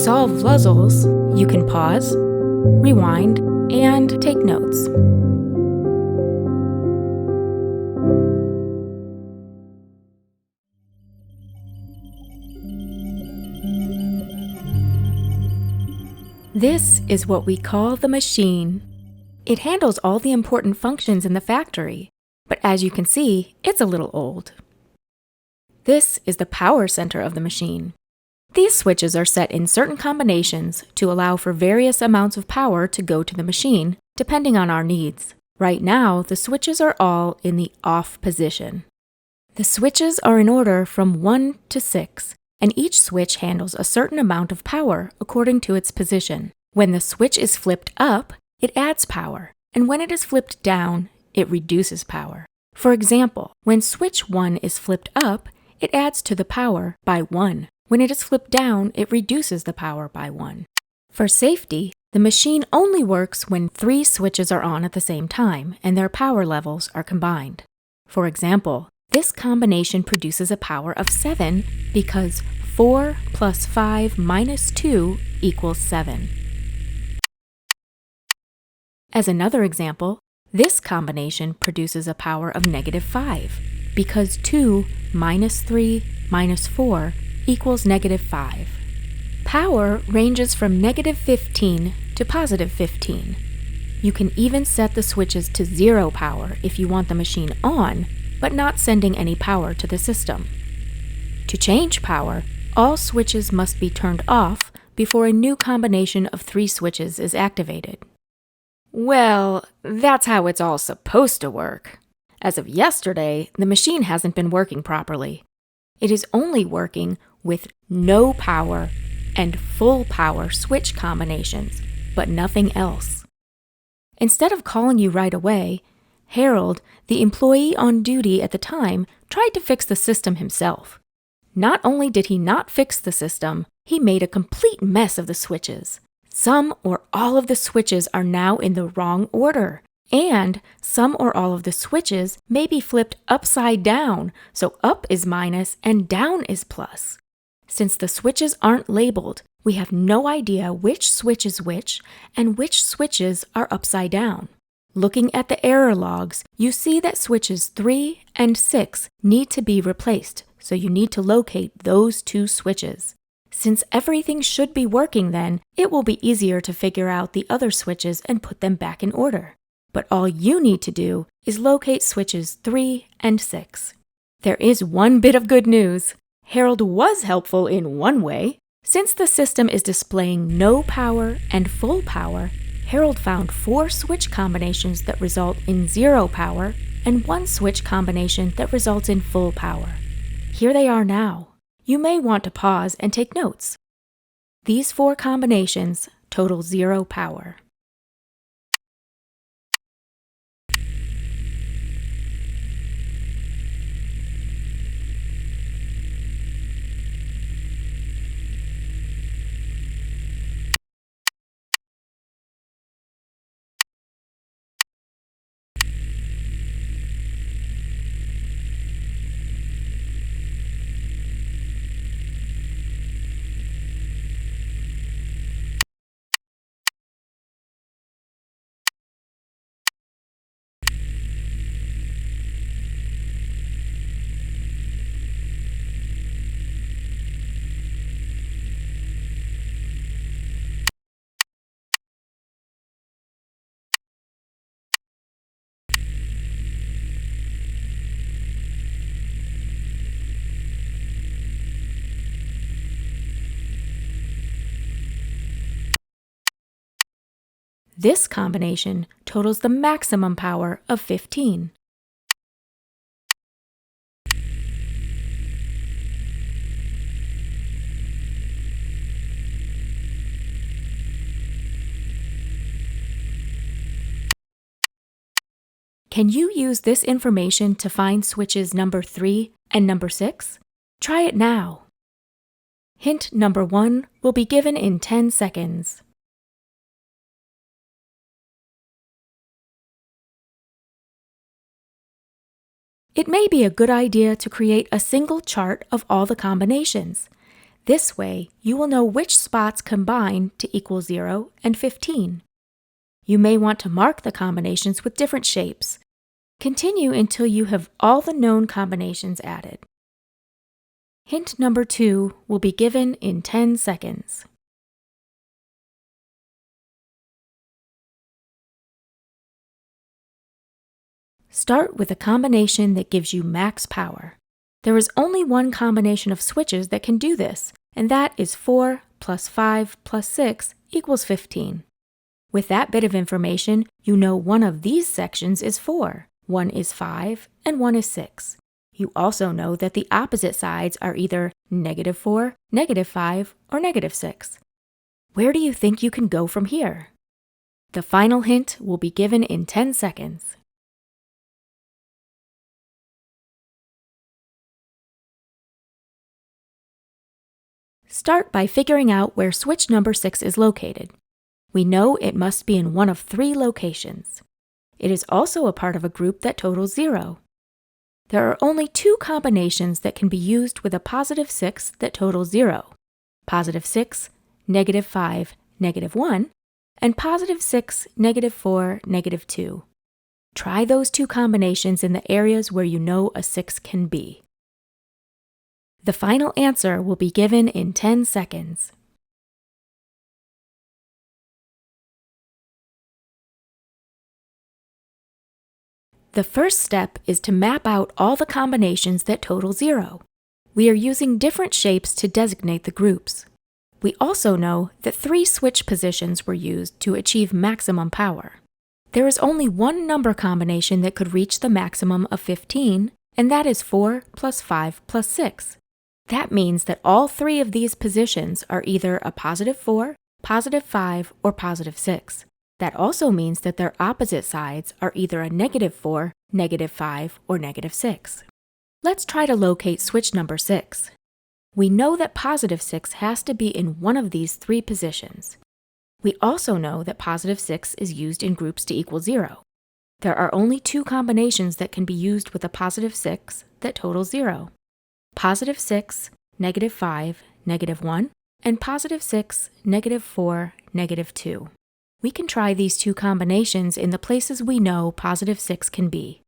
solve VLuzzles, you can pause, rewind, and take notes. This is what we call the machine. It handles all the important functions in the factory, but as you can see, it's a little old. This is the power center of the machine. These switches are set in certain combinations to allow for various amounts of power to go to the machine, depending on our needs. Right now, the switches are all in the off position. The switches are in order from 1 to 6, and each switch handles a certain amount of power according to its position. When the switch is flipped up, it adds power, and when it is flipped down, it reduces power. For example, when switch 1 is flipped up, it adds to the power by 1. When it is flipped down, it reduces the power by 1. For safety, the machine only works when 3 switches are on at the same time and their power levels are combined. For example, this combination produces a power of 7 because 4 plus 5 minus 2 equals 7. As another example, this combination produces a power of -5 because 2 minus 3 minus 4 equals -5. Power ranges from -15 to +15. You can even set the switches to 0 power if you want the machine on, but not sending any power to the system. To change power, all switches must be turned off before a new combination of 3 switches is activated. Well, that's how it's all supposed to work. As of yesterday, the machine hasn't been working properly. It is only working with no power and full power switch combinations, but nothing else. Instead of calling you right away, Harold, the employee on duty at the time, tried to fix the system himself. Not only did he not fix the system, he made a complete mess of the switches. Some or all of the switches are now in the wrong order, and some or all of the switches may be flipped upside down, so up is minus and down is plus. Since the switches aren't labeled, we have no idea which switch is which and which switches are upside down. Looking at the error logs, you see that switches 3 and 6 need to be replaced, so you need to locate those 2 switches. Since everything should be working then, it will be easier to figure out the other switches and put them back in order. But all you need to do is locate switches 3 and 6. There is one bit of good news. Harold was helpful in one way. Since the system is displaying no power and full power, Harold found 4 switch combinations that result in 0 power and 1 switch combination that results in full power. Here they are now. You may want to pause and take notes. These 4 combinations total 0 power. This combination totals the maximum power of 15. Can you use this information to find switches number 3 and number 6? Try it now. Hint number 1 will be given in 10 seconds. It may be a good idea to create a single chart of all the combinations. This way, you will know which spots combine to equal 0 and 15. You may want to mark the combinations with different shapes. Continue until you have all the known combinations added. Hint number 2 will be given in 10 seconds. Start with a combination that gives you max power. There is only one combination of switches that can do this, and that is 4 plus 5 plus 6 equals 15. With that bit of information, you know one of these sections is 4, one is 5, and one is 6. You also know that the opposite sides are either -4, -5, or -6. Where do you think you can go from here? The final hint will be given in 10 seconds. Start by figuring out where switch number 6 is located. We know it must be in one of 3 locations. It is also a part of a group that totals 0. There are only 2 combinations that can be used with a positive 6 that totals 0. Positive 6, -5, -1, and positive 6, -4, -2. Try those 2 combinations in the areas where you know a 6 can be. The final answer will be given in 10 seconds. The first step is to map out all the combinations that total 0. We are using different shapes to designate the groups. We also know that 3 switch positions were used to achieve maximum power. There is only one number combination that could reach the maximum of 15, and that is 4 plus 5 plus 6. That means that all 3 of these positions are either a positive 4, positive 5, or positive 6. That also means that their opposite sides are either a -4, -5, or -6. Let's try to locate switch number 6. We know that positive 6 has to be in one of these 3 positions. We also know that positive 6 is used in groups to equal 0. There are only 2 combinations that can be used with a positive 6 that total 0. Positive 6, -5, -1, and positive 6, -4, -2. We can try these 2 combinations in the places we know positive 6 can be.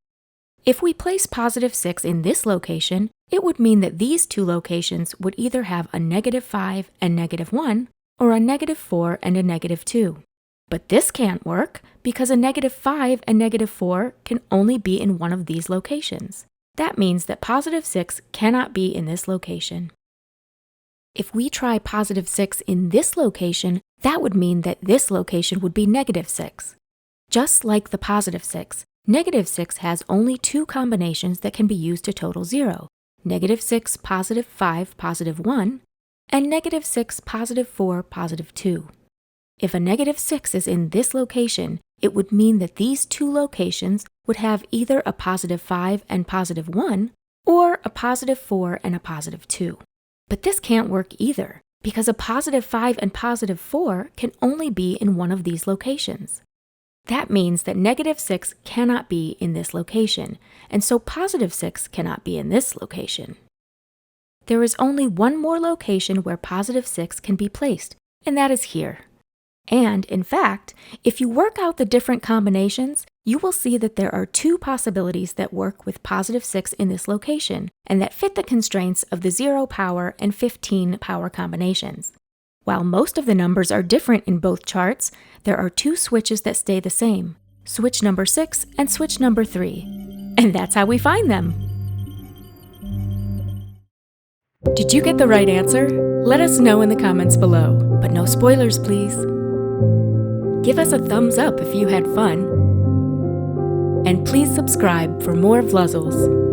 If we place positive 6 in this location, it would mean that these 2 locations would either have a -5 and -1, or a -4 and a -2. But this can't work because a -5 and -4 can only be in one of these locations. That means that positive 6 cannot be in this location. If we try positive 6 in this location, that would mean that this location would be -6. Just like the positive 6, -6 has only 2 combinations that can be used to total 0, -6 positive 5 positive 1, and -6 positive 4 positive 2. If a -6 is in this location, it would mean that these 2 locations would have either a positive 5 and positive 1, or a positive 4 and a positive 2. But this can't work either, because a positive 5 and positive 4 can only be in one of these locations. That means that -6 cannot be in this location, and so positive 6 cannot be in this location. There is only one more location where positive 6 can be placed, and that is here. And, in fact, if you work out the different combinations, you will see that there are 2 possibilities that work with positive 6 in this location, and that fit the constraints of the 0 power and 15 power combinations. While most of the numbers are different in both charts, there are 2 switches that stay the same, switch number 6 and switch number 3. And that's how we find them. Did you get the right answer? Let us know in the comments below, but no spoilers, please. Give us a thumbs up if you had fun. And please subscribe for more VLuzzles.